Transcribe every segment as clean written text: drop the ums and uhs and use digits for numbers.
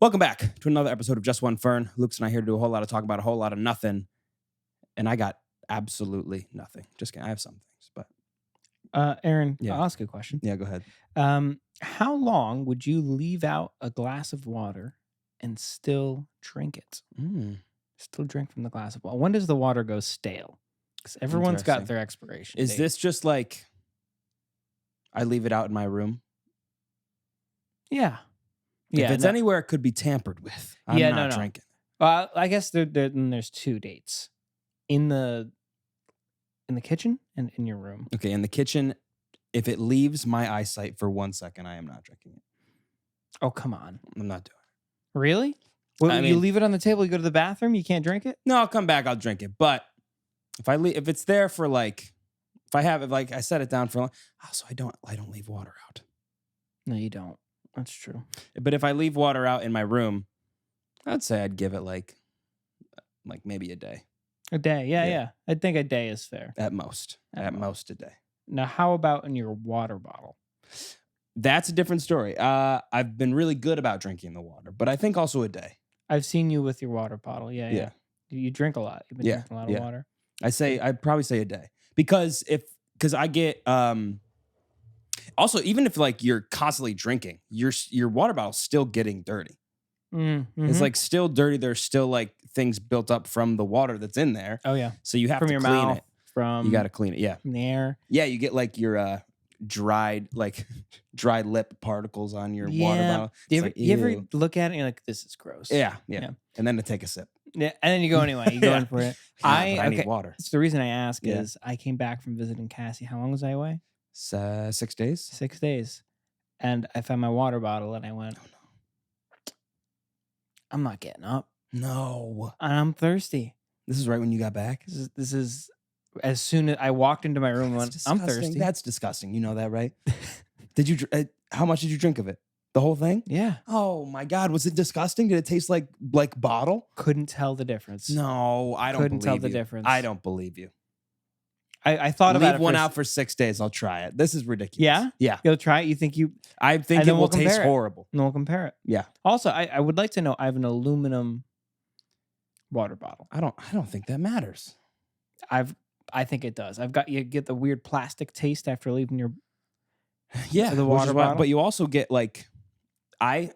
Welcome back to another episode of Just One Fern. Luke's and I here to do a whole lot of talk about a whole lot of nothing. And I got absolutely nothing. Just kidding. I have some things, but. Aaron, Yeah. I'll ask you a question. Yeah, go ahead. How long would you leave out a glass of water and still drink it? Still drink from the glass of water. When does the water go stale? Because everyone's got their expiration Is date. this just like I leave it out in my room? Yeah. If it's anywhere it could be tampered with, I'm not drinking. Well, I guess there's two dates. In the kitchen and in your room. Okay, in the kitchen, if it leaves my eyesight for 1 second, I am not drinking it. Oh, come on. I'm not doing it. Really? Well, you leave it on the table, you go to the bathroom, you can't drink it? No, I'll come back, I'll drink it. But if it's there for like, if I set it down for long, also I don't leave water out. No, you don't. That's true. But if I leave water out in my room, I'd say I'd give it like maybe a day. A day, yeah. I think a day is fair. At most a day. Now, how about in your water bottle? That's a different story. I've been really good about drinking the water, but I think also a day. I've seen you with your water bottle. Yeah. You drink a lot. You've been drinking a lot of water. I'd probably say a day because I get also, even if like you're constantly drinking, your water bottle's still getting dirty. Mm-hmm. It's like still dirty. There's still like things built up from the water that's in there. Oh yeah. So you have from to your clean mouth, it. From you got to clean it. Yeah. From the air. Yeah, you get like your dried lip particles on your water bottle. You ever look at it and you're like, this is gross. Yeah. And then to take a sip. Yeah, and then you go anyway. You go in for it. I need water. So the reason I ask is I came back from visiting Cassie. How long was I away? 6 days. 6 days. And I found my water bottle and I went, oh, no. I'm not getting up. No. And I'm thirsty. This is right when you got back? This is as soon as I walked into my room and went, I'm thirsty. That's disgusting. You know that, right? How much did you drink of it? The whole thing? Yeah. Oh my God. Was it disgusting? Did it taste like bottle? Couldn't tell the difference. No, I don't Couldn't believe tell you. the difference. I don't believe you. I thought about it. Leave one out for 6 days. I'll try it. This is ridiculous. Yeah? Yeah. You'll try it? You think you... I think it will taste horrible. And we'll compare it. Yeah. Also, I would like to know, I have an aluminum water bottle. I don't think that matters. I think it does. You get the weird plastic taste after leaving your the water bottle. But you also get like I'm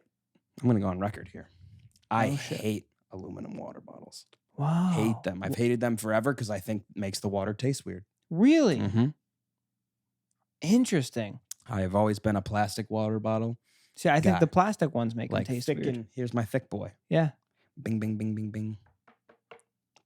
going to go on record here. I hate aluminum water bottles. Wow. Hate them. I've hated them forever because I think it makes the water taste weird. Really? Mm-hmm. Interesting. I have always been a plastic water bottle. See, I think the plastic ones make them taste thick weird. Here's my thick boy. Yeah. Bing, bing, bing, bing, bing.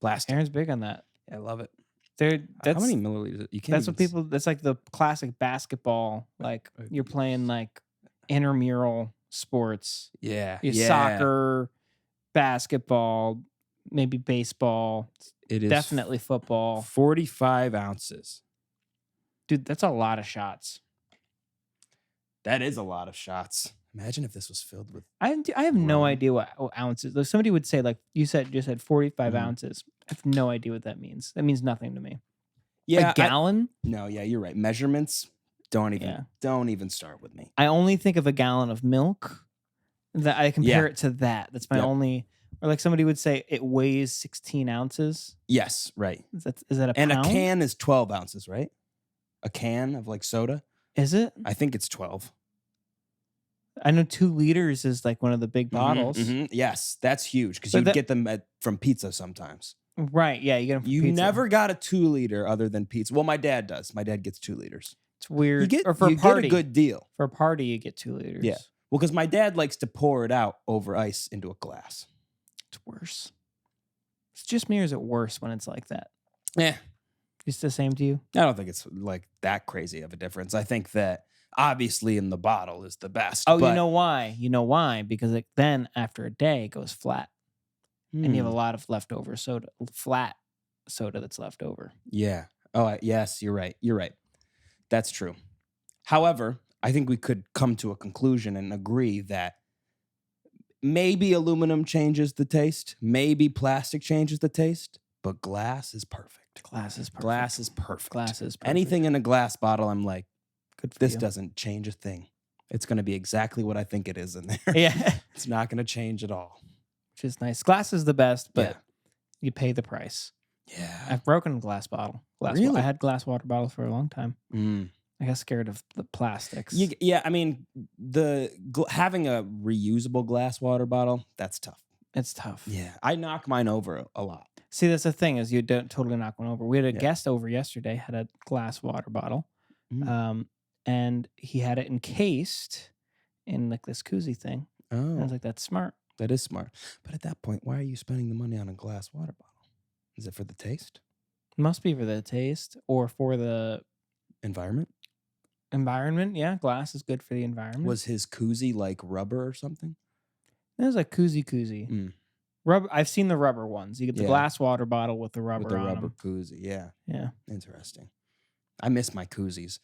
Plastic. Aaron's big on that. Yeah, I love it. How many milliliters? You can't. That's what people. That's like the classic basketball. Like you're playing like intramural sports. Yeah. Soccer, basketball, maybe baseball. It is definitely football. 45 ounces. Dude, that's a lot of shots. That is a lot of shots. Imagine if this was filled with. I have no idea what ounces. Like somebody would say, like you just said 45 ounces. I have no idea what that means. That means nothing to me. Yeah, a gallon? No, yeah, you're right. Measurements don't even start with me. I only think of a gallon of milk. That I compare it to that. That's my only. Or like somebody would say, it weighs 16 ounces. Yes, right. Is that a pound? And a can is 12 ounces, right? A can of like soda. Is it? I think it's 12. I know 2 liters is like one of the big bottles. Mm-hmm. Yes, that's huge because you get them from pizza sometimes. Right, yeah, you get them from pizza. You never got a 2 liter other than pizza. Well, my dad does. My dad gets 2 liters. It's weird. Or for a party, get a good deal. For a party, you get 2 liters. Yeah. Well, because my dad likes to pour it out over ice into a glass. It's worse. It's just me, or is it worse when it's like that? Yeah. It's the same to you? I don't think it's like that crazy of a difference. I think that obviously in the bottle is the best. Oh, you know why? You know why? Because then after a day, it goes flat. And you have a lot of leftover soda, flat soda that's left over. Yeah. Oh, yes, you're right. You're right. That's true. However, I think we could come to a conclusion and agree that maybe aluminum changes the taste, maybe plastic changes the taste, but glass is perfect. Glass is perfect. Glass is perfect. Glass is perfect. Anything in a glass bottle, I'm like, good for this you. doesn't change a thing. It's going to be exactly what I think it is in there. Yeah. It's not going to change at all. Which is nice. Glass is the best, but Yeah. you pay the price. Yeah. I've broken a glass bottle. Really? I had glass water bottles for a long time. Mm. I got scared of the plastics. Yeah, I mean, having a reusable glass water bottle, that's tough. It's tough. Yeah, I knock mine over a lot. See, that's the thing is you don't totally knock one over. We had a guest over yesterday, had a glass water bottle, and he had it encased in like this koozie thing. Oh, and I was like, that's smart. That is smart. But at that point, why are you spending the money on a glass water bottle? Is it for the taste? It must be for the taste or for the environment. Yeah, glass is good for the environment. Was his koozie like rubber or something? It was like koozie. Rubber. I've seen the rubber ones. You get the glass water bottle with the rubber on them. Koozie. Yeah. Yeah. Interesting. I miss my koozies.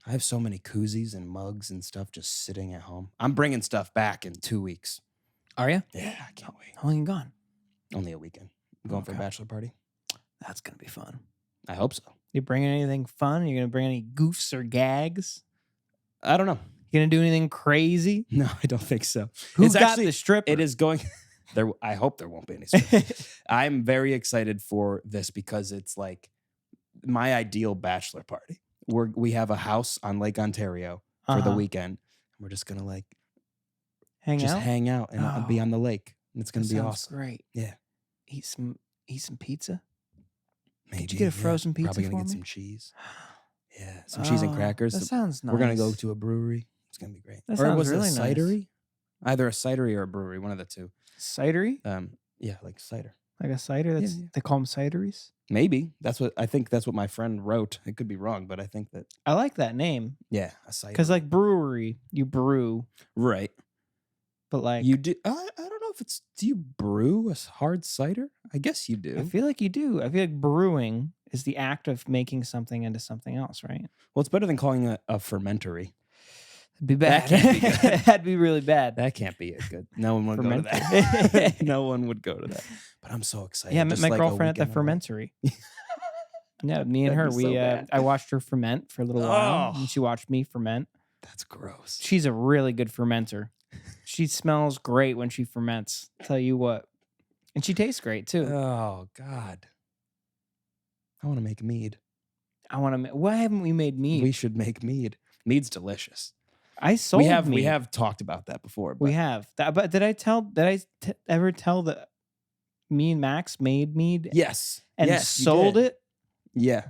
I have so many koozies and mugs and stuff just sitting at home. I'm bringing stuff back in 2 weeks. Are you? Yeah, I can't wait. How long you gone? Only a weekend. I'm going for a bachelor party. That's going to be fun. I hope so. You bringing anything fun? You going to bring any goofs or gags? I don't know. You going to do anything crazy? No, I don't think so. Who's got the stripper? It is going... There, I hope there won't be any strippers. I'm very excited for this because it's like my ideal bachelor party. We have a house on Lake Ontario for the weekend. We're just going to like... hang out and be on the lake. And it's going to be awesome. Great. Yeah. Eat some pizza. Maybe. Did you get a frozen pizza? Probably gonna get some cheese. Yeah, some cheese and crackers. That sounds nice. We're gonna go to a brewery. It's gonna be great. That sounds really nice. Cidery? Either a cidery or a brewery, one of the two. Cidery? Yeah, like cider. Like a cider? They call them cideries? Maybe. That's what my friend wrote. It could be wrong, but I think that. I like that name. Yeah, a cider. Because like brewery, you brew. Right. But like you do. I don't know if it's. Do you brew a hard cider? I guess you do. I feel like you do. I feel like brewing is the act of making something into something else, right? Well, it's better than calling it a fermentory. It'd be bad. That can't be good. That'd be really bad. That can't be good. No one would go to that. No one would go to that. But I'm so excited. Yeah, I met my girlfriend at the fermentory. Yeah, me and her. I watched her ferment for a little while, and she watched me ferment. That's gross. She's a really good fermenter. She smells great when she ferments. Tell you what. And she tastes great, too. Oh, God. I want to make mead. Why haven't we made mead? We should make mead. Mead's delicious. We have talked about that before. We have. But did I ever tell that me and Max made mead? Yes. And sold it? Yeah.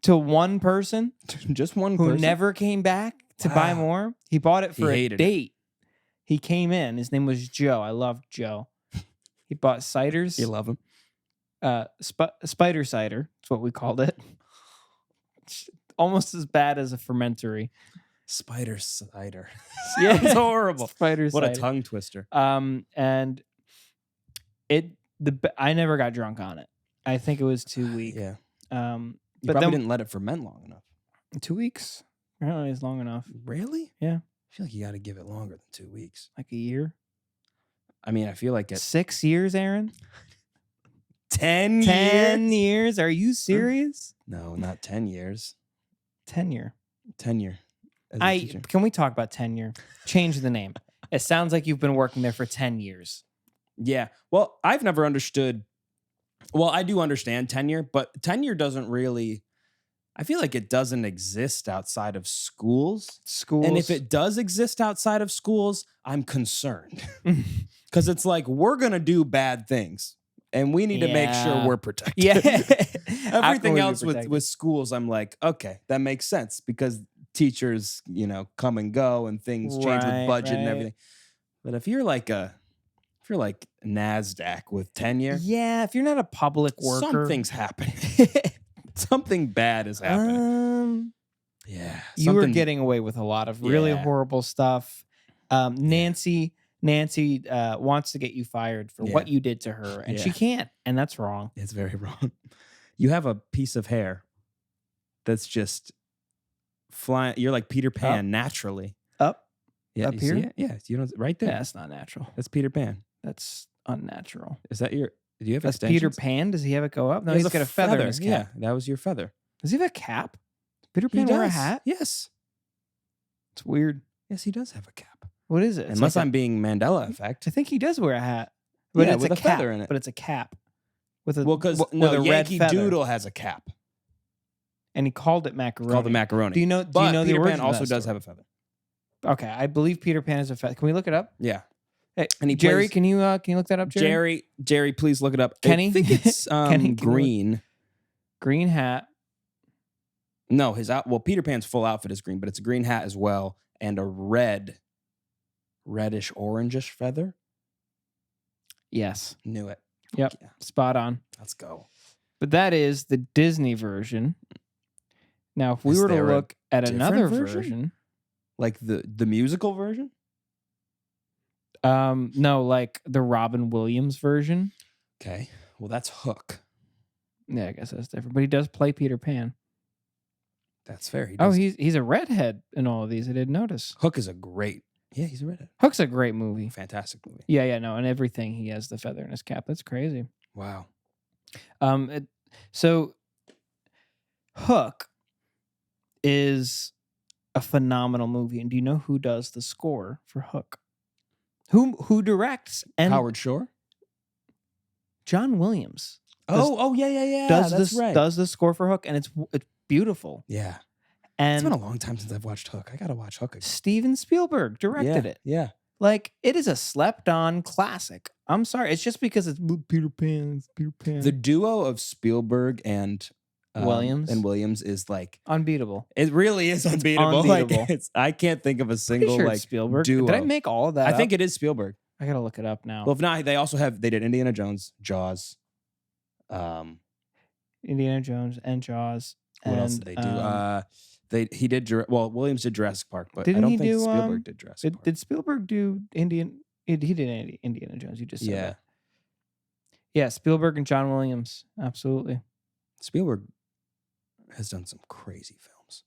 To one person? Just one person? Who never came back to buy more? He bought it for a date. He came in. His name was Joe. I loved Joe. He bought ciders. You love him? Spider cider. That's what we called it. Almost as bad as a fermentory. Spider cider. Yeah, it's horrible. Spider cider. What a tongue twister. And I never got drunk on it. I think it was too weak. Yeah. But probably didn't let it ferment long enough. 2 weeks? Apparently it's long enough. Really? Yeah. I feel like you got to give it longer than 2 weeks. Like a year? I mean, I feel like 6 years, Aaron? 10 years? 10 years? Are you serious? No, not 10 years. Tenure. Can we talk about tenure? Change the name. It sounds like you've been working there for 10 years. Yeah. Well, I've never understood. Well, I do understand tenure, but tenure doesn't really. I feel like it doesn't exist outside of schools. And if it does exist outside of schools, I'm concerned. Because it's like, we're going to do bad things. And we need to make sure we're protected. Yeah. Everything else with schools, I'm like, okay, that makes sense. Because teachers, come and go and things change with budget and everything. But if you're like NASDAQ with tenure. Yeah, if you're not a public worker. Something's happening. Something bad is happening. Yeah. You were getting away with a lot of really horrible stuff. Nancy wants to get you fired for what you did to her, and she can't, and that's wrong. It's very wrong. You have a piece of hair that's just flying. You're like Peter Pan naturally. Up Yeah, up you here? see it? Yeah, right there. Yeah, that's not natural. That's Peter Pan. That's unnatural. Is that your? Do you have That's extensions? Peter Pan? Does he have it go up? No, He has he's got a feather in his cap. Yeah, that was your feather. Does he have a cap? Peter He Pan wear a does. hat? Yes. It's weird. Yes, he does have a cap. What is it? It's Unless like I'm being Mandela effect. I think he does wear a hat. But Yeah, it's with a cap, feather in it. But it's a cap. With a Because with a red Yankee feather. Doodle has a cap. And he called it macaroni. Called the macaroni. Do you know But the Peter origin Pan of also that does story? have a feather. Okay, I believe Peter Pan is a feather. Can we look it up? Yeah. Hey, And he Jerry, plays- can you look that up, Jerry? Jerry, please look it up. Kenny? I think it's Kenny, can you green. Green hat. No, Peter Pan's full outfit is green, but it's a green hat as well, and a reddish orangish feather. Yes. Knew it. Yep. Yeah. Spot on. Let's go. But that is the Disney version. Now, if we Is were to there a look at different another version? version, Like the musical version? no, like the Robin Williams version. Okay. Well, that's Hook. Yeah, I guess that's different. But he does play Peter Pan. That's fair. Oh, he's a redhead in all of these. I didn't notice. Hook is a great. Yeah, he's a redhead. Hook's a great movie. Fantastic movie. Yeah, no, and everything he has the feather in his cap. That's crazy. Wow. So Hook is a phenomenal movie, and do you know who does the score for Hook? Who directs? And Howard Shore? John Williams. Yeah. Does the score for Hook, and it's beautiful. Yeah. And It's been a long time since I've watched Hook. I gotta watch Hook again. Steven Spielberg directed it. Yeah. Like, it is a slept-on classic. I'm sorry, it's just because it's Peter Pan. It's Peter Pan. The duo of Spielberg and Williams is like unbeatable. it really is unbeatable. unbeatable. Like, I can't think of a Pretty single sure like it's Spielberg. duo. Did I make all of that? I up? think it is Spielberg. I gotta look it up now. Well, if not, they did Indiana Jones, Jaws. Indiana Jones and Jaws. What else did they do? He did Williams did Jurassic Park, but I Didn't don't he think do, Spielberg did Jurassic Park. Did Spielberg do Indian? He did Indiana Jones. You just said that. Yeah, Spielberg and John Williams. Absolutely. Spielberg has done some crazy films.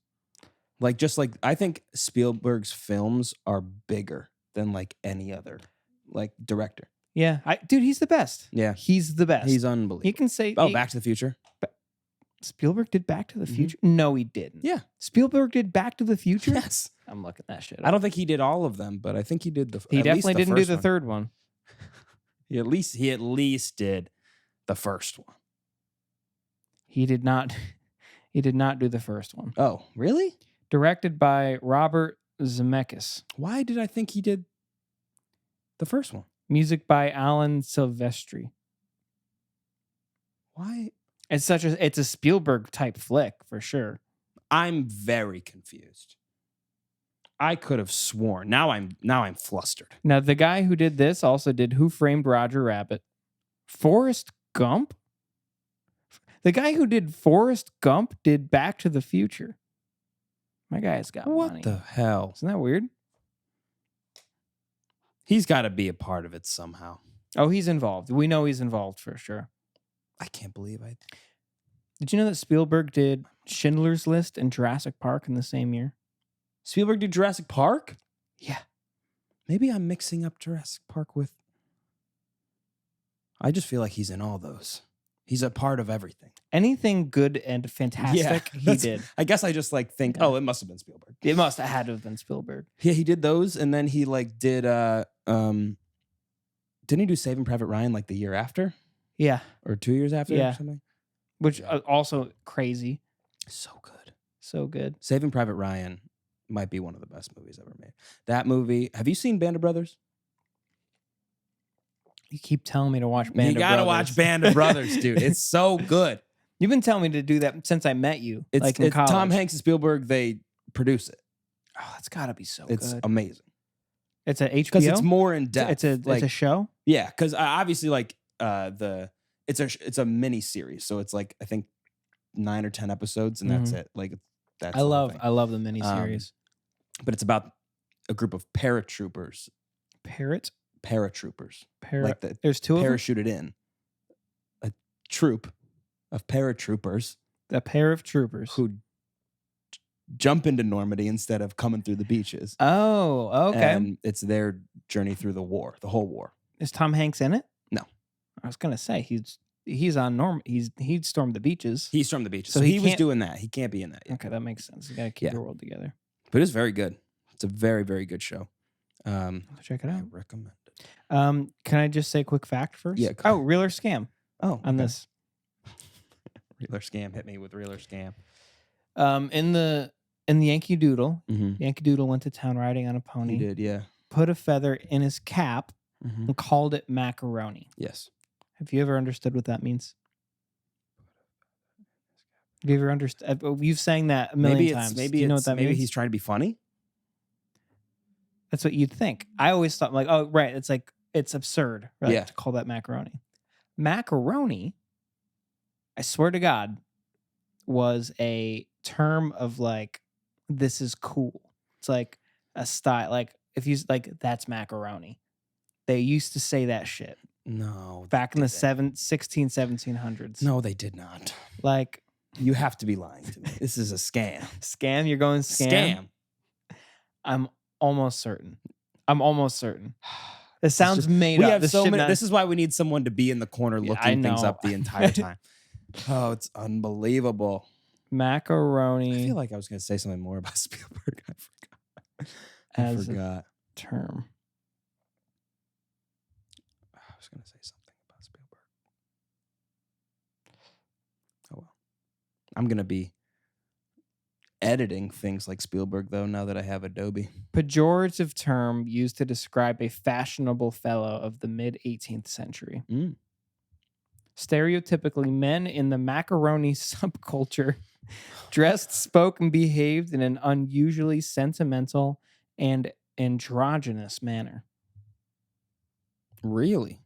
I think Spielberg's films are bigger than like any other like director. Yeah, dude, he's the best. Yeah. He's the best. He's unbelievable. He can say, Back to the Future. Spielberg did Back to the Future? No, he didn't. Yeah. Spielberg did Back to the Future? Yes. I'm looking that shit up. I don't think he did all of them, but I think he did He definitely didn't do the third. third one. He at least did the first one. He did not. He did not do the first one. Oh, really? Directed by Robert Zemeckis. Why did I think he did the first one? Music by Alan Silvestri. Why? It's a Spielberg type flick for sure. I'm very confused. I could have sworn. Now I'm flustered. Now the guy who did this also did Who Framed Roger Rabbit, Forrest Gump. The guy who did Forrest Gump did Back to the Future. My guy's got money. What the hell? Isn't that weird? He's got to be a part of it somehow. Oh, he's involved. We know he's involved for sure. I can't believe I. Did you know that Spielberg did Schindler's List and Jurassic Park in the same year? Spielberg did Jurassic Park? Yeah. Maybe I'm mixing up Jurassic Park with. I just feel like he's in all those. He's a part of everything. Anything good and fantastic, he did. I guess I just think, Yeah. oh, it must have been Spielberg. It must have had to have been Spielberg. Yeah, he did those, and then he did didn't he do Saving Private Ryan like the year after? Yeah. Or 2 years after Yeah. or something? Which also crazy. So good. So good. Saving Private Ryan might be one of the best movies ever made. That movie, have you seen Band of Brothers? You keep telling me to watch Band of Brothers. You gotta watch Band of Brothers, dude. It's so good. You've been telling me to do that since I met you. It's in college. Tom Hanks and Spielberg, they produce it. Oh, that's gotta be so It's good. amazing. It's a HBO? Because it's more in depth. It's a show? Yeah, because obviously it's a mini series. So it's I think 9 or 10 episodes and that's it. That's I love the miniseries. But it's about a group of paratroopers. Paratroopers. There's two of them? Parachuted in. A troop of paratroopers. A pair of troopers. Who jump into Normandy instead of coming through the beaches. Oh, okay. And it's their journey through the whole war. Is Tom Hanks in it? No. I was gonna say he's on he stormed the beaches. He stormed the beaches. So So he he was can't- doing that. He can't be in that yet. Okay, that makes sense. You gotta keep the world together. But it's very good. It's a very, very good show. Check it out. I recommend it. Can I just say a quick fact first? Yeah. Oh, real or scam? Oh, on this. Real or scam? Hit me with real or scam. In the Yankee Doodle, Mm-hmm. Yankee Doodle went to town riding on a pony. He did, yeah. Put a feather in his cap Mm-hmm. and called it macaroni. Yes. Have you ever understood what that means? Have you ever understood? You've sang that a million times. Maybe Do you know what that maybe means? he's trying to be funny. That's what you'd think. I always thought, like, oh, right. It's like, it's absurd, right? Yeah. To call that macaroni. Macaroni, I swear to God, was a term of like, this is cool. It's like a style. Like, if you like, that's macaroni. They used to say that shit. No. Back in the 1700s. No, they did not. Like, you have to be lying to me. This is a scam. Scam? You're going scam? I'm almost certain. It sounds made up. This is why we need someone to be in the corner looking things up the entire time. Oh, it's unbelievable. Macaroni. I feel like I was going to say something more about Spielberg. I forgot. Term. I was going to say something about Spielberg. Oh, well. I'm going to be editing things like Spielberg, though, now that I have Adobe. Pejorative term used to describe a fashionable fellow of the mid-18th century. Stereotypically, men in the macaroni subculture dressed, spoke, and behaved in an unusually sentimental and androgynous manner. Really?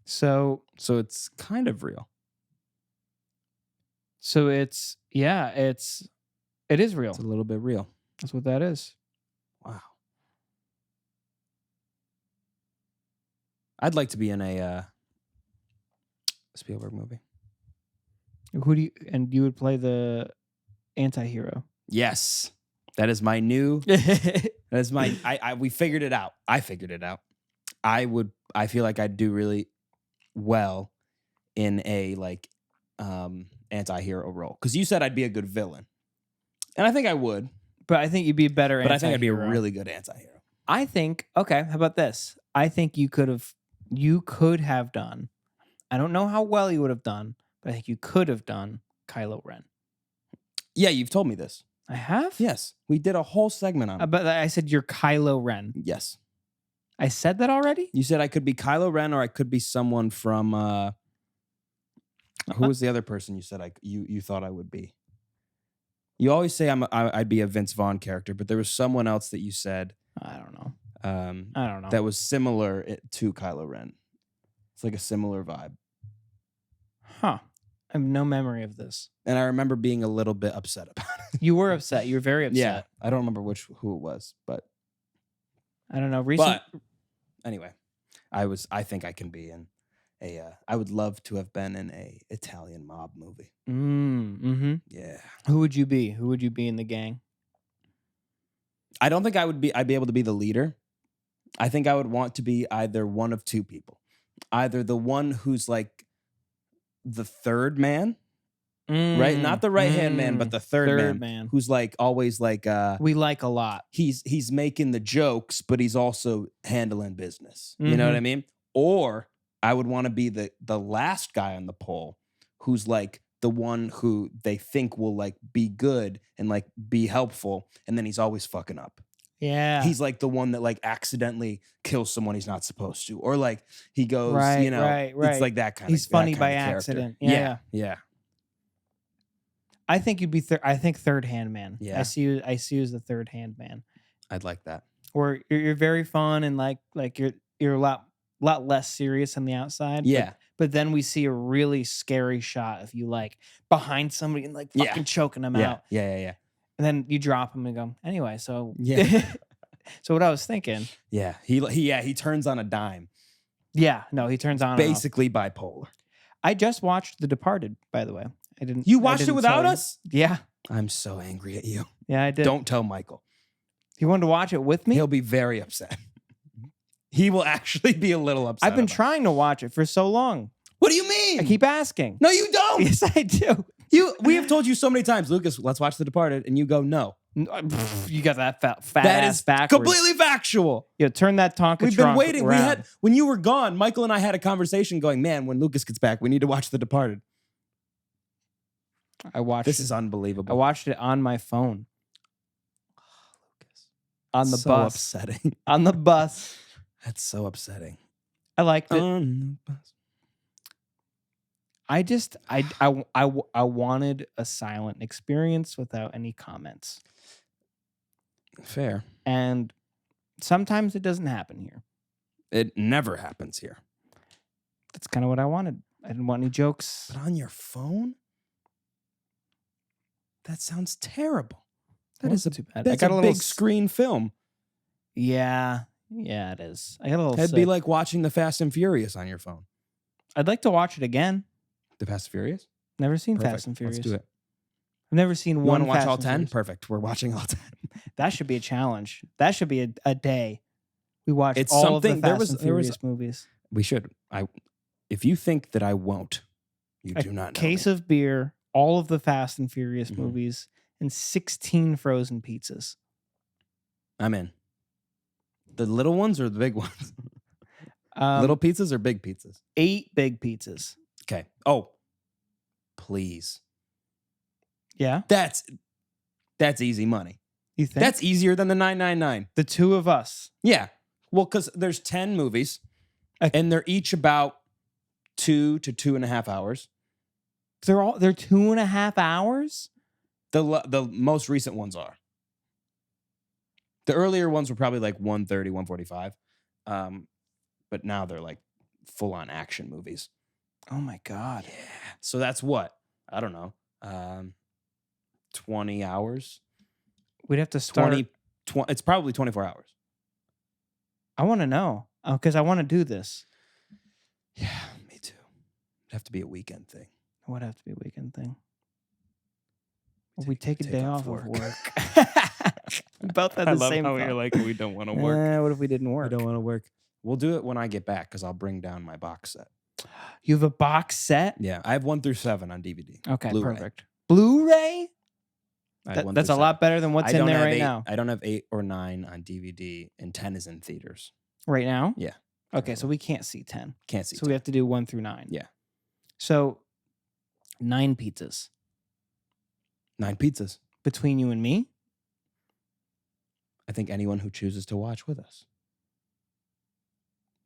So it's kind of real. So it is real. It's a little bit real. That's what that is. Wow. I'd like to be in a Spielberg movie. You would play the anti-hero. Yes. That is my new we figured it out. I figured it out. I feel like I'd do really well in a like anti-hero role. Because you said I'd be a good villain. And I think I would. But I think you'd be better But anti-hero. I think I'd be a really good anti-hero. I think, okay, how about this? I think you could have done, I don't know how well you would have done, but I think you could have done Kylo Ren. Yeah, you've told me this. I have? Yes. We did a whole segment on it. But I said you're Kylo Ren. Yes. I said that already? You said I could be Kylo Ren or I could be someone from who was the other person you said you thought I would be? You always say I'd be a Vince Vaughn character, but there was someone else that you said. I don't know. That was similar to Kylo Ren. It's like a similar vibe. Huh. I have no memory of this. And I remember being a little bit upset about it. You were upset. You were very upset. Yeah. I don't remember who it was, but I don't know. But anyway, I think I can be in I would love to have been in a Italian mob movie. Mm-hmm. Yeah. Who would you be? Who would you be in the gang? I don't think I'd be able to be the leader. I think I would want to be either one of two people. Either the one who's like the third man, right? Not the right-hand man, but the third man. Who's like always like we like a lot. He's making the jokes, but he's also handling business. You know what I mean? Or I would want to be the last guy on the pole who's like the one who they think will like be good and like be helpful, and then he's always fucking up. Yeah. He's like the one that like accidentally kills someone he's not supposed to. Or like he goes, right. It's like that kind he's of funny that by kind of accident. Character. Yeah. I think you'd be I think third hand man. Yeah. I see you as the third hand man. I'd like that. Or you're very fun and like you're a lot less serious on the outside. Yeah. But then we see a really scary shot of you like behind somebody and like fucking choking them out. Yeah. And then you drop them and go, anyway, so yeah. So what I was thinking. Yeah. He turns on a dime. Yeah. No, he turns on basically bipolar. I just watched The Departed, by the way. You watched it without us? Yeah. I'm so angry at you. Yeah, I did. Don't tell Michael. You wanted to watch it with me? He'll be very upset. He will actually be a little upset. I've been trying to watch it for so long. What do you mean? I keep asking. No, you don't. Yes, I do. We have told you so many times, Lucas, let's watch The Departed. And you go, no. You got that fat That ass is backwards. completely factual. Yo, turn that Tonka We've been trunk waiting. around. When you were gone, Michael and I had a conversation going, man, when Lucas gets back, we need to watch The Departed. This is unbelievable. I watched it on my phone. Lucas. On the so bus. Upsetting. On the bus. That's so upsetting. I liked it. On the bus. I wanted a silent experience without any comments. Fair. And sometimes it doesn't happen here. It never happens here. That's kind of what I wanted. I didn't want any jokes. But on your phone? That sounds terrible. That is too bad. That's I got a big screen film. Yeah, it is. I got a little It'd sick. be like watching The Fast and Furious on your phone. I'd like to watch it again. The Fast and Furious? Never seen Perfect. Fast and Furious. Let's do it. I've never seen You one. want to watch Fast all and 10? Furious. Perfect. We're watching all 10. That should be a challenge. That should be a day. We watch It's all of the something- Fast and Furious movies. We should. If you think that I won't, you do not know. Case me. of beer, all of the Fast and Furious Mhm. movies, and 16 frozen pizzas. I'm in. The little ones or the big ones? Little pizzas or big pizzas? 8 big pizzas. Okay. Oh, please. Yeah, That's easy money. you think? That's easier than the $9.99. the two of us. Yeah. Well, because there's 10 movies, Okay. and they're each about 2 to 2.5 hours. They're 2.5 hours. The most recent ones are. The earlier ones were probably like 1:30, 1:45. But now they're like full-on action movies. Oh my god. Yeah. So that's what? I don't know. 20 hours? We'd have to start. 20, it's probably 24 hours. I want to know because I want to do this. Yeah, me too. It'd have to be a weekend thing. It would have to be a weekend thing. We We take a day off off of work. work. We both had the same thought. like, we don't want to work. What if we didn't work? We don't want to work. We'll do it when I get back because I'll bring down my box set. You have a box set? Yeah, I have 1 through 7 on DVD. Okay, Blu-ray. Perfect. Blu-ray? I have 1 That's through a 7. lot better than what's I in don't there have right 8 now. I don't have 8 or 9 on DVD, and 10 is in theaters. Right now? Yeah. Okay, so we can't see 10. Can't see. So we have to do 1 through 9. Yeah. So 9 pizzas 9 pizzas. between you and me. I think anyone who chooses to watch with us.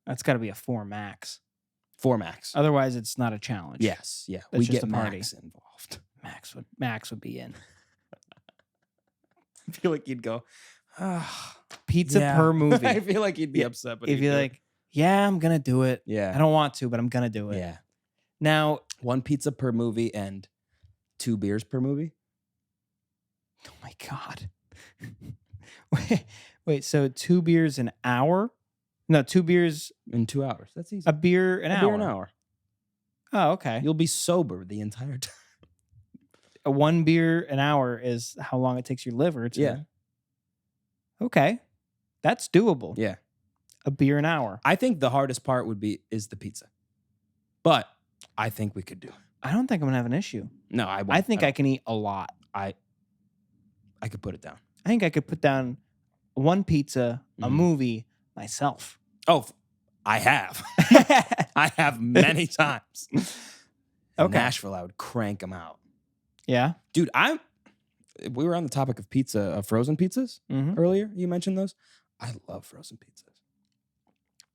That's got to be a 4 max. 4 max. Otherwise, it's not a challenge. Yes. Yeah. That's We just get a party. Max involved. Max would be in. I feel like you'd go, ah. Pizza Yeah. per movie. I feel like you'd be Yeah, upset. But if you'd you're do it. like, yeah, I'm gonna do it. Yeah. I don't want to, but I'm gonna do it. Yeah. Now, 1 pizza per movie and 2 beers per movie. oh my god. Wait. So 2 beers an hour? No, 2 beers, In 2 hours. That's easy. a beer an A hour. beer an hour. Oh, okay. You'll be sober the entire time. 1 beer an hour is how long it takes your liver to. Yeah. Okay, that's doable. Yeah. A beer an hour. I think the hardest part is the pizza. But I think we could do it. I don't think I'm gonna have an issue. No, I won't. I think I don't. can eat a lot. I could put it down. I think I could put down 1 pizza, a Mhm. movie myself. Oh, I have. I have many times. In Okay. Nashville, I would crank them out. Yeah. Dude, we were on the topic of frozen pizzas Mm-hmm. earlier. You mentioned those. I love frozen pizzas.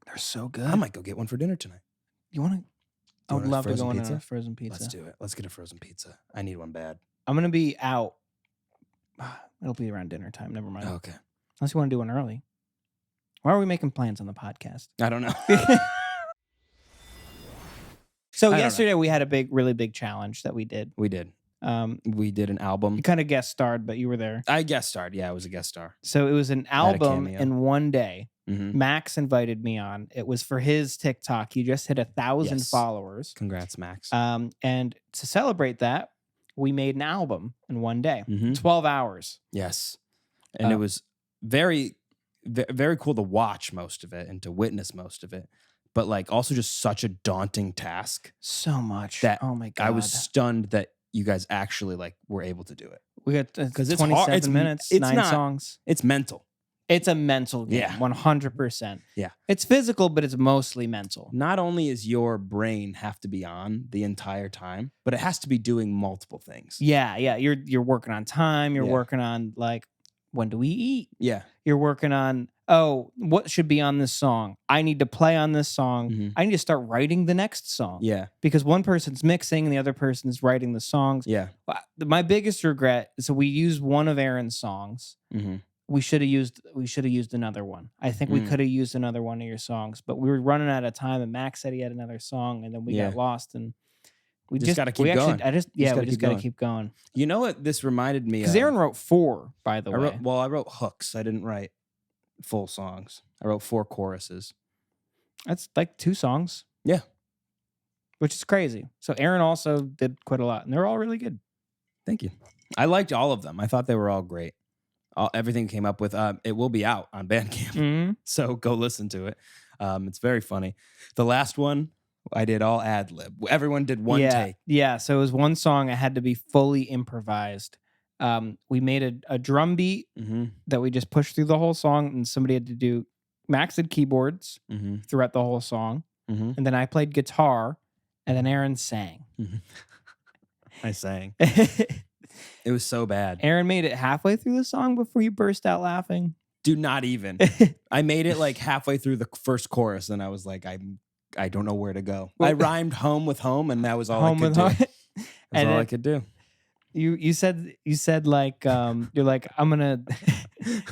They're so good. I might go get one for dinner tonight. You want to? Do I you would want a love to frozen go on pizza? a frozen pizza. Let's do it. Let's get a frozen pizza. I need one bad. I'm gonna be out. It'll be around dinner time. Never mind. Okay. Unless you want to do one early. Why are we making plans on the podcast? I don't know. So I don't know. yesterday we had a really big challenge that we did. We did. We did an album. You kind of guest starred, but you were there. I guest starred. Yeah, I was a guest star. So it was an had a album cameo. in one day. Mm-hmm. Max invited me on. It was for his TikTok. He just hit 1,000 Yes. followers. Congrats, Max. And to celebrate that, we made an album in one day, Mhm. 12 hours. Yes. And it Uh, was very, very cool to watch most of it and to witness most of it. But like also just such a daunting task So much. that Oh my God. I was stunned that you guys actually like were able to do it. We got Because it's 27 hard. It's minutes, it's 9 not, songs. It's mental. It's a mental game, Yeah. 100%. Yeah. It's physical, but it's mostly mental. Not only is your brain have to be on the entire time, but it has to be doing multiple things. Yeah. You're working on time. You're Yeah. working on like, when do we eat? Yeah. You're working on, what should be on this song? I need to play on this song. Mhm. I need to start writing the next song. Yeah. Because one person's mixing and the other person's writing the songs. Yeah. My biggest regret is, so we used one of Aaron's songs. Mm-hmm. We should have used another one. I think we could have used another one of your songs, but we were running out of time, and Max said he had another song, and then we got lost, and we just got to keep going. We just got to keep going. You know what this reminded me of? Because Aaron wrote 4, by the way. I wrote hooks. I didn't write full songs. I wrote 4 choruses. That's like 2 songs. Yeah. Which is crazy. So Aaron also did quite a lot, and they're all really good. Thank you. I liked all of them. I thought they were all great. Everything came up with, it will be out on Bandcamp. Mm-hmm. So go listen to it. It's very funny. The last one, I did all ad lib. Everyone did one take. Yeah. So it was one song. I had to be fully improvised. We made a drum beat that we just pushed through the whole song, and somebody had to do. Max did keyboards throughout the whole song, and then I played guitar, and then Aaron sang. I sang. It was so bad. Aaron made it halfway through the song before you burst out laughing. Dude, not even. I made it like halfway through the first chorus, and I was like, I don't know where to go. I rhymed home with home, and that was all I could do. That's all I could do. You said like you're like, I'm gonna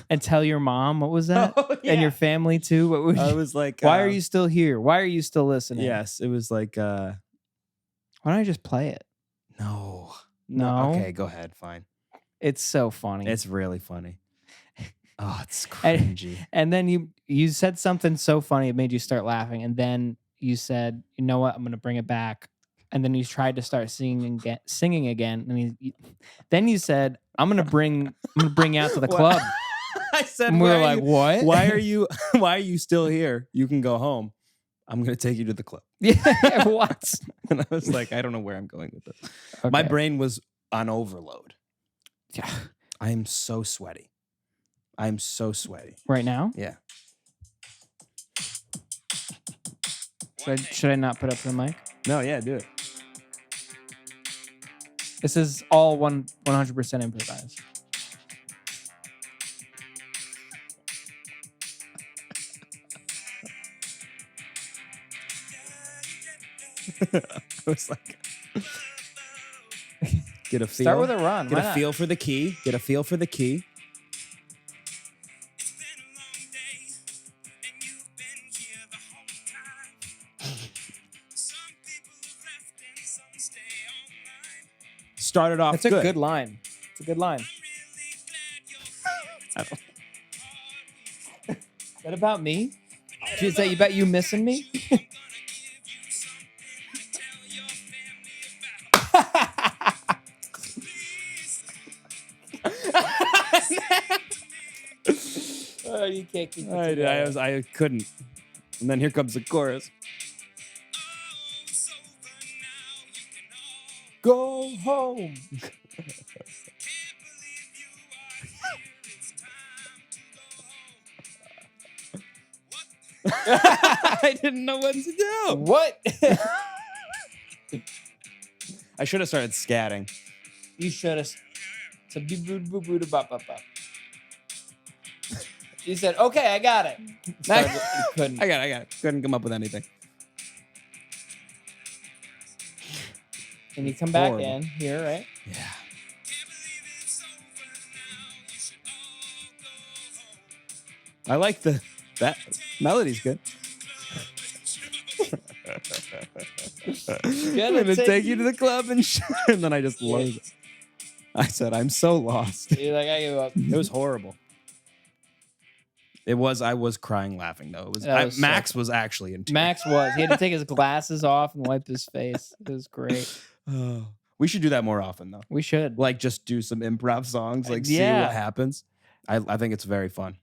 and tell your mom. What was that? Oh, yeah. And your family too. What was I was like, why are you still here? Why are you still listening? Yes, it was like, why don't I just play it? No. Okay, go ahead. Fine. It's so funny. It's really funny. Oh, it's cringy. And then you said something so funny it made you start laughing, and then you said, you know what, I'm gonna bring it back. And then you tried to start singing again, and then you said, I'm gonna bring you out to the club. I said, and we were like, what? Why are you still here? You can go home. I'm gonna take you to the club. Yeah, what? And I was like, I don't know where I'm going with this. Okay. My brain was on overload. Yeah. I am so sweaty. Right now? Yeah. Should I not put up the mic? No, yeah, do it. This is all 100% improvised. I was like, get a feel. Start with a run. Get a feel for the key. Get a feel for the key. Started off. That's a good line. It's a good line. Is that about me? Is that about you missing me? Oh, you can't keep it I couldn't. And then here comes the chorus. Go home. I didn't know what to do. What? I should have started scatting. You should have. You said, okay, I got it. You couldn't. I got it. Couldn't come up with anything. And you come back in here, right? Yeah. I like that melody's good. I'm gonna take you to the club and then I just lost it. I said, I'm so lost. You're like, I give up. It was horrible. I was crying laughing though. Max was actually in tears. Max was. He had to take his glasses off and wipe his face. It was great. We should do that more often though. We should. Like just do some improv songs, like see what happens. I think it's very fun.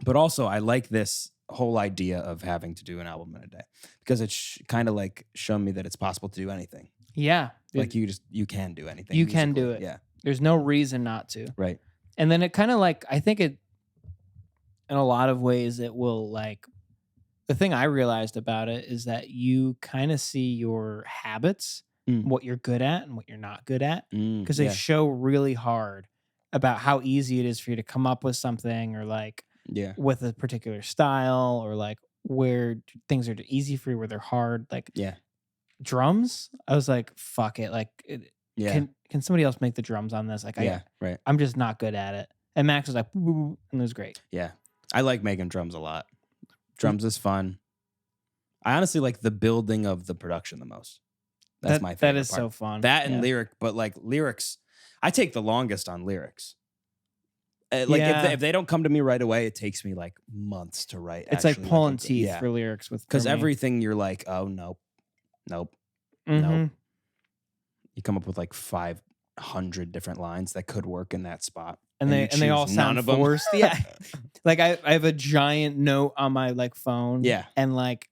But also I like this whole idea of having to do an album in a day because it's kind of like shown me that it's possible to do anything. Yeah. Like you can do anything. You can do musically. it. Yeah. There's no reason not to. Right. And then it kind of like, I think it, in a lot of ways, it will like, the thing I realized about it is that you kind of see your habits, what you're good at and what you're not good at, because they show really hard about how easy it is for you to come up with something, or like with a particular style, or like where things are easy for you, where they're hard. Like drums, I was like, fuck it. Like, can somebody else make the drums on this? Like, I'm just not good at it. And Max was like, and it was great. Yeah. I like making drums a lot. Drums is fun. I honestly like the building of the production the most. That's my favorite That is part. so fun. That and lyric, but like lyrics, I take the longest on lyrics. Like if they don't come to me right away, it takes me like months to write. It's like pulling teeth for lyrics because everything you're like, oh nope. You come up with like 500 different lines that could work in that spot, and they all sound forced. Yeah, like I have a giant note on my like phone. Yeah, and like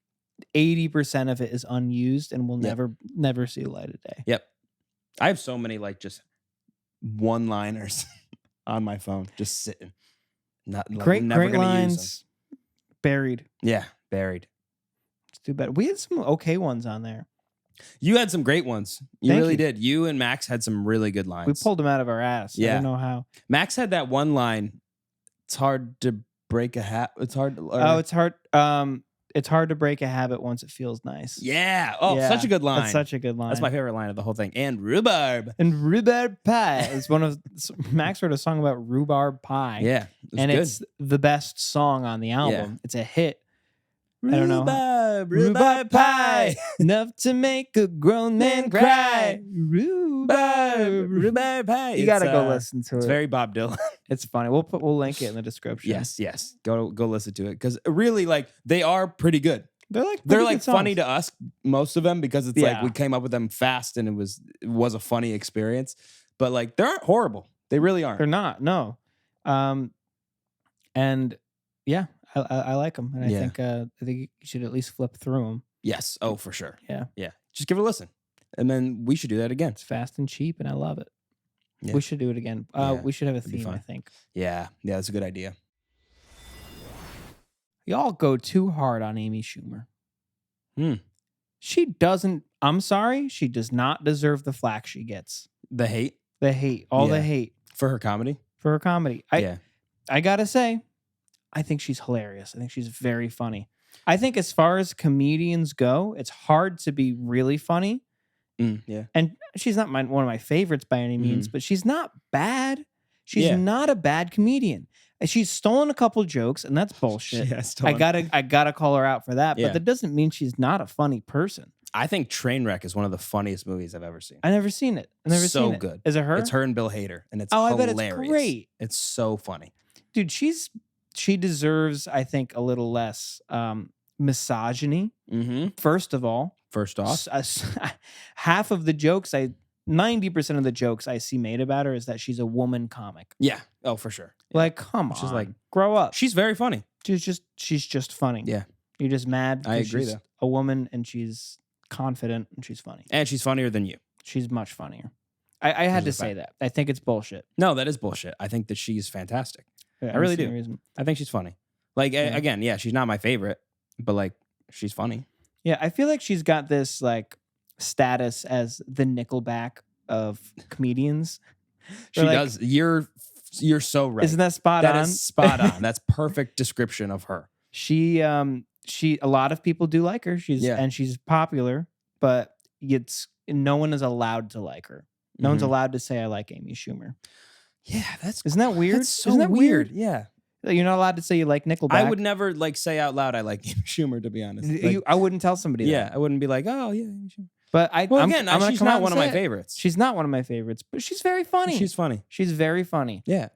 80% of it is unused and will never see the light of day. Yep, I have so many like just one-liners on my phone, just sitting. Not like, great never gonna lines. Use them. Buried. Yeah, buried. It's too bad. We had some okay ones on there. You had some great ones. You really did. You and Max had some really good lines. We pulled them out of our ass. Yeah. I don't know how. Max had that one line. It's hard to break a hat. It's hard. It's hard. It's hard to break a habit once it feels nice. Yeah. Oh, such a good line. That's such a good line. That's my favorite line of the whole thing. And rhubarb. And rhubarb pie. It's one of Max wrote a song about rhubarb pie. Yeah. It's the best song on the album. Yeah. It's a hit. Rhubarb, I don't know. rhubarb pie. Enough to make a grown man cry. Rhubarb pie. You gotta go listen to it. It's very Bob Dylan. It's funny. We'll link it in the description. Yes. Go listen to it, because really, like, they are pretty good. They're like funny to us, most of them, because it's like we came up with them fast and it was a funny experience. But like, they aren't horrible. They really aren't. They're not. No. And yeah, I like them, and I think you should at least flip through them. Yes. Oh, for sure. Yeah. Just give it a listen, and then we should do that again. It's fast and cheap, and I love it. Yeah. We should do it again. We should have a theme, I think. Yeah, that's a good idea. Y'all go too hard on Amy Schumer. She doesn't. I'm sorry. She does not deserve the flack she gets. The hate. The hate. All the hate for her comedy. I gotta say, I think she's hilarious. I think she's very funny. I think as far as comedians go, it's hard to be really funny. Yeah. And she's not one of my favorites by any means, but she's not bad. She's not a bad comedian. She's stolen a couple jokes, and that's bullshit. I gotta call her out for that. But that doesn't mean she's not a funny person. I think Trainwreck is one of the funniest movies I've ever seen. I've never seen it. I've never seen it. So good. Is it her? It's her and Bill Hader, and it's hilarious. I bet it's great. It's so funny. Dude, she deserves, I think, a little less misogyny. First off, half of the jokes 90% of the jokes I see made about her is that she's a woman comic. Yeah. Oh, for sure. Like, come on. She's like, grow up. She's very funny. She's just funny. Yeah. You're just mad. I agree, she's though. A woman, and she's confident, and she's funny. And she's funnier than you. She's much funnier. I had to say that. I think it's bullshit. No, that is bullshit. I think that she's fantastic. Yeah, I really do. I think she's funny. Like, again, she's not my favorite, but like, she's funny. Yeah, I feel like she's got this like status as the Nickelback of comedians. She does. You're so right. Isn't that spot on? That is spot on. That's perfect description of her. She a lot of people do like her. She's popular, but no one is allowed to like her. No one's allowed to say I like Amy Schumer. Yeah, isn't that weird? That's so weird. Yeah. You're not allowed to say you like Nickelback. I would never like say out loud I like Amy Schumer, to be honest. Like, I wouldn't tell somebody that. Yeah, I wouldn't be like, oh yeah, Amy Schumer. But she's not one of my favorites. She's not one of my favorites, but she's very funny. She's funny. She's very funny. Yeah.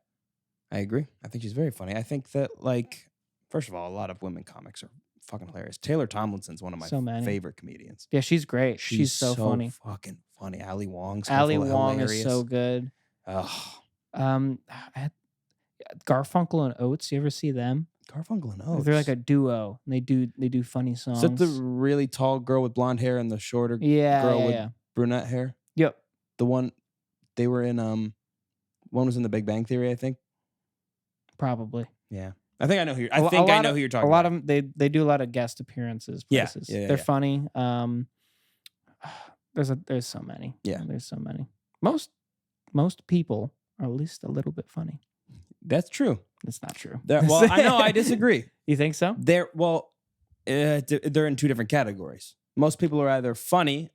I agree. I think she's very funny. I think that, like, first of all, a lot of women comics are fucking hilarious. Taylor Tomlinson's one of my favorite comedians. Yeah, she's great. She's so funny. Fucking funny. Ali Wong's hilarious. Is so good. Garfunkel and Oates. You ever see them? Garfunkel and Oates. They're like a duo. And they do funny songs. Is that the really tall girl with blonde hair and the shorter girl with brunette hair. Yep. The one they were in. One was in The Big Bang Theory, I think. Probably. Yeah, I think I know who. I know who you're talking about. A lot of them, they do a lot of guest appearances. Places. Yeah, they're funny. There's so many. Yeah, there's so many. Most people are at least a little bit funny. That's true. It's not true. Well, I know I disagree. You think so? They're in two different categories. Most people are either funny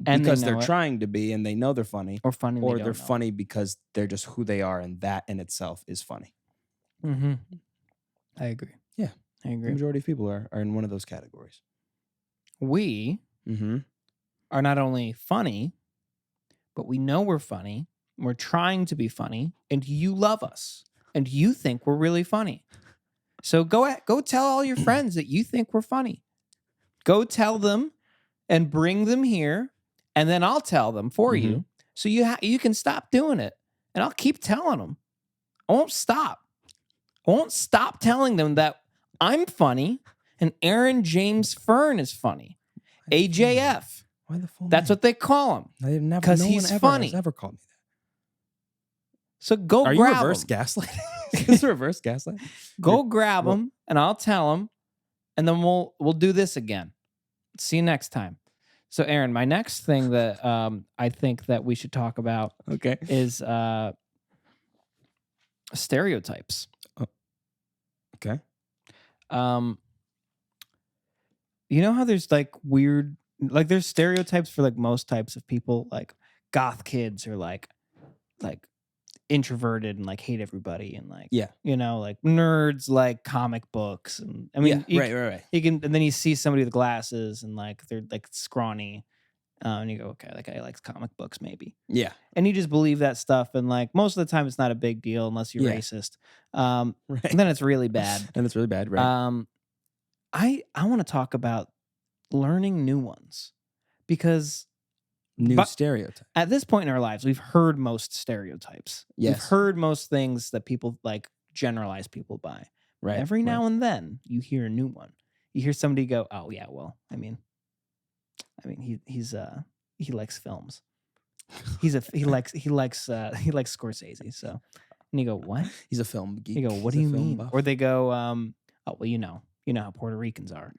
and because they're trying to be and they know they're funny, or funny, or they're funny because they're just who they are, and that in itself is funny. Mm-hmm. I agree. Yeah, I agree. The majority of people are in one of those categories. We are not only funny, but we know we're funny. We're trying to be funny, and you love us, and you think we're really funny. So go tell all your friends that you think we're funny. Go tell them, and bring them here, and then I'll tell them for you. So you can stop doing it, and I'll keep telling them. I won't stop. I won't stop telling them that I'm funny, and Aaron James Fern is funny. AJF. Why the full That's name? what they call him. Because he's funny. Ever called me that? So go grab him. Are you reverse gaslighting? Is this reverse gaslighting? Go grab him, and I'll tell him, and then we'll do this again. See you next time. So, Aaron, my next thing that I think that we should talk about is stereotypes. Oh. Okay. You know how there's like weird, like there's stereotypes for like most types of people, like goth kids are like introverted and like hate everybody, and like you know, like nerds like comic books, and I mean right. You can, and then you see somebody with glasses and like they're like scrawny, and you go, okay, that guy likes comic books maybe. Yeah. And you just believe that stuff, and like most of the time it's not a big deal unless you're racist. And then it's really bad. Right. I want to talk about learning new ones, because stereotypes. At this point in our lives, we've heard most stereotypes. Yes. We've heard most things that people like generalize people by. Right. Every now and then you hear a new one. You hear somebody go, "Oh yeah, well, I mean he likes films. He likes Scorsese." So, and you go, "What?" He's a film geek. You go, "What do you mean?" Buff. Or they go, "Oh, well, you know how Puerto Ricans are."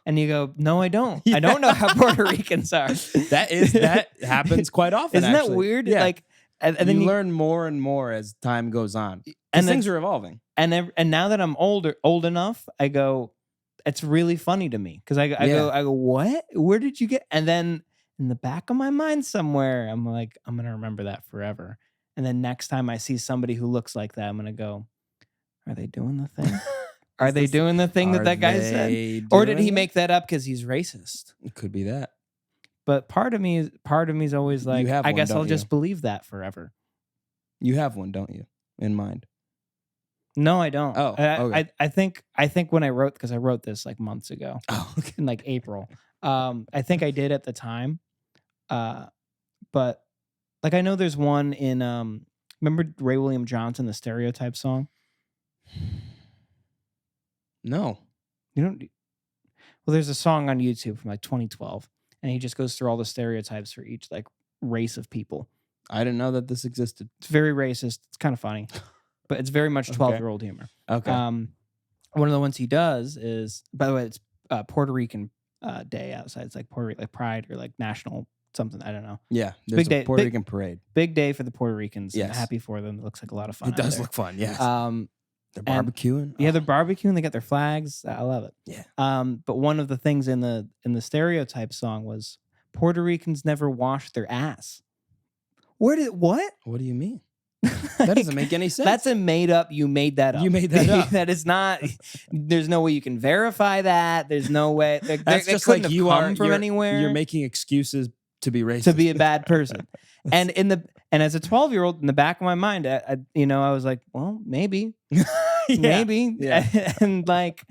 And you go, "No, I don't. I don't know how Puerto Ricans are." That happens quite often. Isn't that weird? Yeah. Like, and then you learn more and more as time goes on. And things are evolving. And now that I'm old enough, I go, it's really funny to me, because I go, "What? Where did you get?" And then in the back of my mind somewhere, I'm like, I'm gonna remember that forever. And then next time I see somebody who looks like that, I'm gonna go, "Are they doing the thing?" Are they doing the thing that guy said? Or did he make that up because he's racist? It could be that. But part of me is always like, I guess I'll just believe that forever. You have one, don't you, in mind? No, I don't. Oh, okay. I think when I wrote, because I wrote this like months ago, in like April. I think I did at the time. But like I know there's one in remember Ray William Johnson, the Stereotype song? No. You don't? Well, there's a song on YouTube from like 2012, and he just goes through all the stereotypes for each like race of people. I didn't know that this existed. It's very racist. It's kind of funny, but it's very much 12-year-old humor. Okay. One of the ones he does is, by the way, it's Puerto Rican Day outside. It's like Puerto Rican, like Pride or like National something. I don't know. Yeah, there's a Puerto Rican parade. Big day for the Puerto Ricans. Yes. I'm happy for them. It looks like a lot of fun. It does look fun. Yes. They're barbecuing. Yeah, they're barbecuing. They got their flags. I love it. Yeah. But one of the things in the Stereotype song was Puerto Ricans never wash their ass. What? What do you mean? That doesn't make any sense. That's a made up. You made that up. You made that up. That is not. There's no way you can verify that. There's no way. That's just like you are from anywhere. You're making exces to be racist, to be a bad person. And as a 12-year-old, in the back of my mind, I was like, well, maybe, maybe, and like,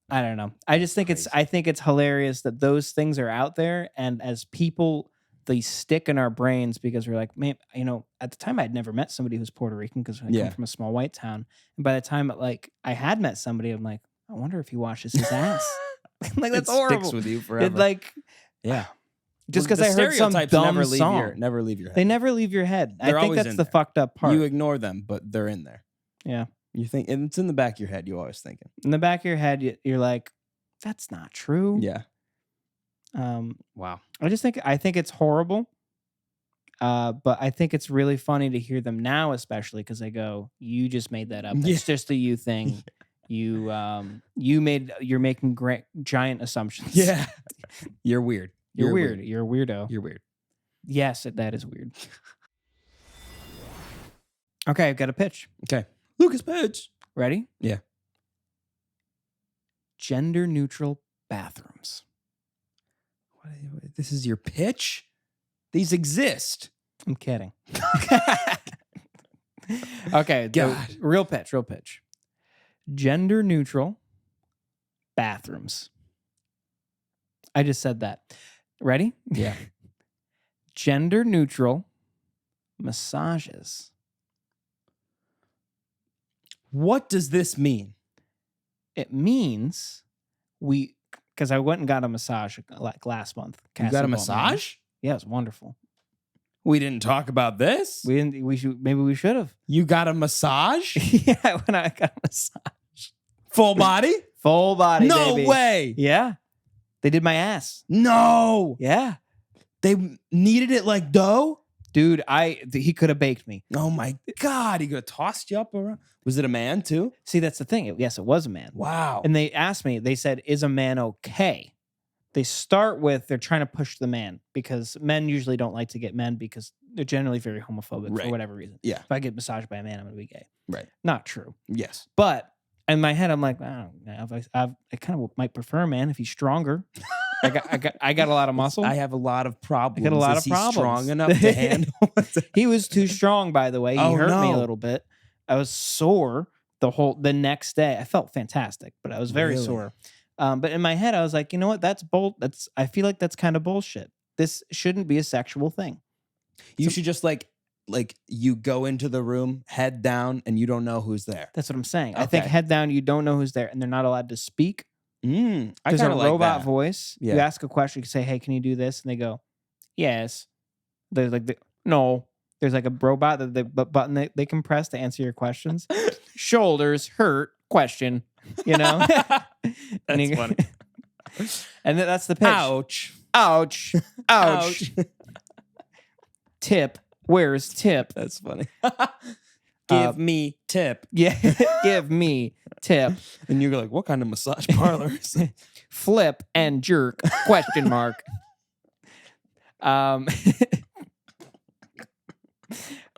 I don't know. I just think I think it's hilarious that those things are out there, and as people, they stick in our brains because we're like, man, at the time I'd never met somebody who's Puerto Rican because I come from a small white town, and by the time I had met somebody, I'm like, I wonder if he washes his ass. Like that's horrible. Sticks with you forever. It like, yeah. Just because I heard some stereotypes dumb never leave song. Never leave your head. They never leave your head. They're I think always that's in the there. fucked up part. You ignore them, but they're in there. Yeah. You think, and it's in the back of your head. You're always thinking. In the back of your head, you're like, that's not true. Yeah. Wow. I think it's horrible. But I think it's really funny to hear them now, especially because they go, you just made that up. It's just a you thing. You're making giant assumptions. Yeah. You're weird. You're weird. You're a weirdo. You're weird. Yes, that is weird. Okay, I've got a pitch. Okay. Lucas pitch. Ready? Yeah. Gender neutral bathrooms. This is your pitch? These exist. I'm kidding. Okay, God. Real pitch. Gender neutral bathrooms. I just said that. Ready? Yeah. Gender neutral massages. What does this mean? It means because I went and got a massage like last month. You got a massage? Yeah, it was wonderful. We didn't talk about this. Maybe we should have. You got a massage? Yeah, when I got a massage. Full body? Full body. No baby. way. Yeah. They did my ass. No. Yeah. They kneaded it like dough? Dude, he could have baked me. Oh my God. He could have tossed you up around. Was it a man too? See, that's the thing. Yes, it was a man. Wow. And they asked me, they said, is a man okay? They start with, they're trying to push the man because men usually don't like to get men because they're generally very homophobic for whatever reason. Yeah. If I get massaged by a man, I'm going to be gay. Right. Not true. Yes. But in my head, I'm like, I kind of might prefer a man if he's stronger. I got a lot of muscle. I have a lot of problems. I got a lot of he problems. Strong enough to handle? He was too strong, by the way. He hurt me a little bit. I was sore the next day. I felt fantastic, but I was very sore. But in my head, I was like, you know what? That's I feel like that's kind of bullshit. This shouldn't be a sexual thing. You should just like you go into the room, head down, and you don't know who's there. That's what I'm saying. Okay. I think head down, you don't know who's there, and they're not allowed to speak. I There's a like robot that. voice. Yeah. You ask a question, you say, hey, can you do this? And they go, yes. There's like, no. There's like a robot button they can press to answer your questions. Shoulders hurt, question, you know? That's funny. And that's the pitch. Ouch. Ouch. Ouch. Tip. Where's tip? That's funny. Give me tip. Yeah. Give me tip. And you're like, what kind of massage parlor is it? Flip and jerk, question mark.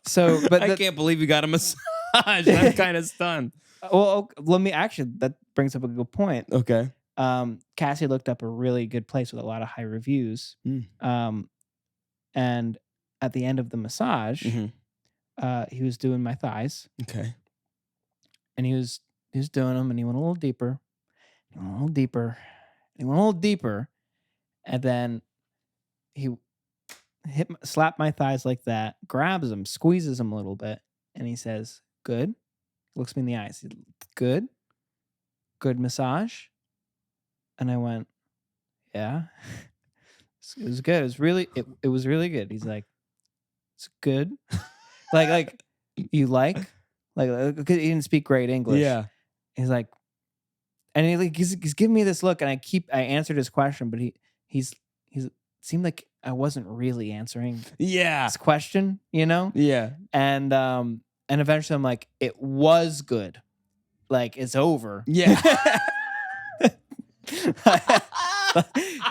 So, but I can't believe you got a massage. I'm kind of stunned. Well, that brings up a good point. Okay. Cassie looked up a really good place with a lot of high reviews. And at the end of the massage, he was doing my thighs. Okay. And he was doing them, and he went a little deeper, and a little deeper, and he went a little deeper, and then he slapped my thighs like that, grabs them, squeezes them a little bit, and he says, "Good." Looks me in the eyes. Good massage. And I went, yeah. It was good. It was really it was really good. He's like, it's good. like you like because he didn't speak great English. Yeah. He's like, and he's giving me this look, and I answered his question, but he's seemed like I wasn't really answering his question, you know? Yeah. And eventually I'm like, it was good. Like, it's over. Yeah.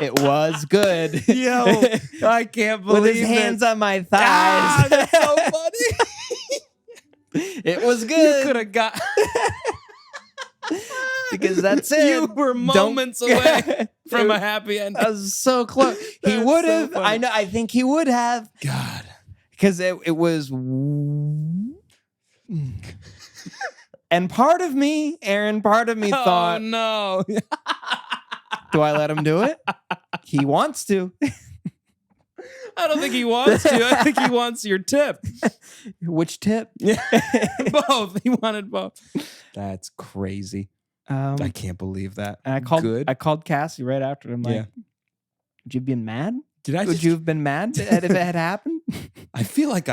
It was good. Yo, I can't believe with his hands on my thighs. Ah, that's so funny. It was good. You could have got because that's it. You were moments away from a happy ending. I was so close. He would have. So I know. I think he would have. God, because it was. And part of me, Aaron, thought, oh no. Do I let him do it? He wants to. I don't think he wants to. I think he wants your tip. Which tip? Yeah. Both. He wanted both. That's crazy. I can't believe that. And I called Cassie right after. I'm like, "Did you been mad?" Would you have been mad if it had happened? I feel like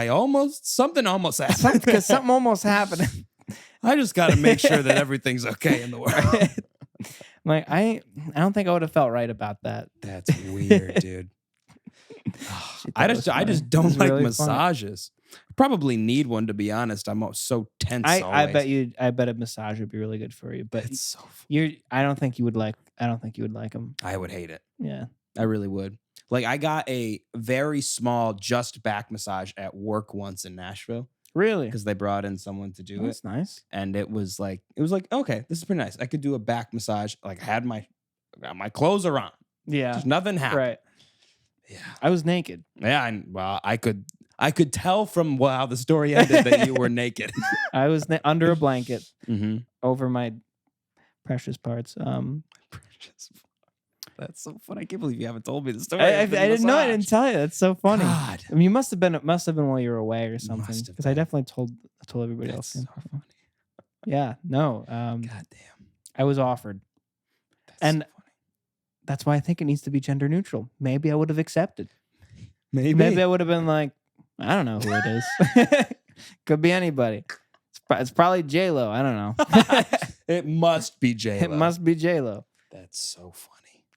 something almost happened. Because something almost happened. I just got to make sure that everything's okay in the world. Like, I don't think I would have felt right about that. That's weird, dude. I just don't like really massages. Probably need one, to be honest. I'm so tense. I bet a massage would be really good for you. But it's so I don't think you would like them. I would hate it. Yeah. I really would. Like, I got a very small just back massage at work once in Nashville. Really? Because they brought in someone to do it. That's nice. And it was like, okay, this is pretty nice. I could do a back massage. Like, I had my clothes are on. Yeah. Just nothing happened. Right. Yeah. I was naked. Yeah. I could tell from how the story ended that you were naked. I was under a blanket over my precious parts. Precious. That's so funny. I can't believe you haven't told me the story. I didn't know. I didn't tell you. That's so funny. God. I mean, you must have been while you were away or something. Because I definitely told everybody else. So funny. Yeah. No. God damn. I was offered, and so that's why I think it needs to be gender neutral. Maybe I would have accepted. Maybe I would have been like, I don't know who it is. Could be anybody. It's probably J-Lo. I don't know. It must be J-Lo. It must be J-Lo. That's so funny.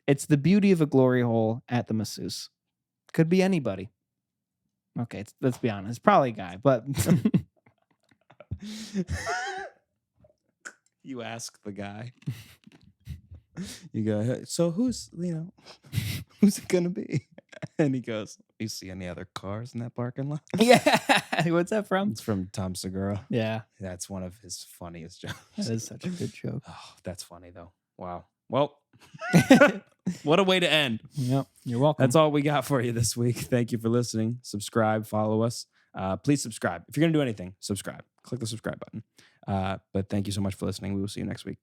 It's the beauty of a glory hole at the masseuse. Could be anybody. Okay, let's be honest. It's probably a guy, but you ask the guy. You go, so who's it gonna be? And he goes, you see any other cars in that parking lot? Yeah. What's that from? It's from Tom Segura. Yeah. That's one of his funniest jokes. That is such a good joke. Oh, that's funny though. Wow. Well, what a way to end. Yep. You're welcome. That's all we got for you this week. Thank you for listening. Subscribe, follow us. Please subscribe. If you're going to do anything, subscribe. Click the subscribe button. But thank you so much for listening. We will see you next week.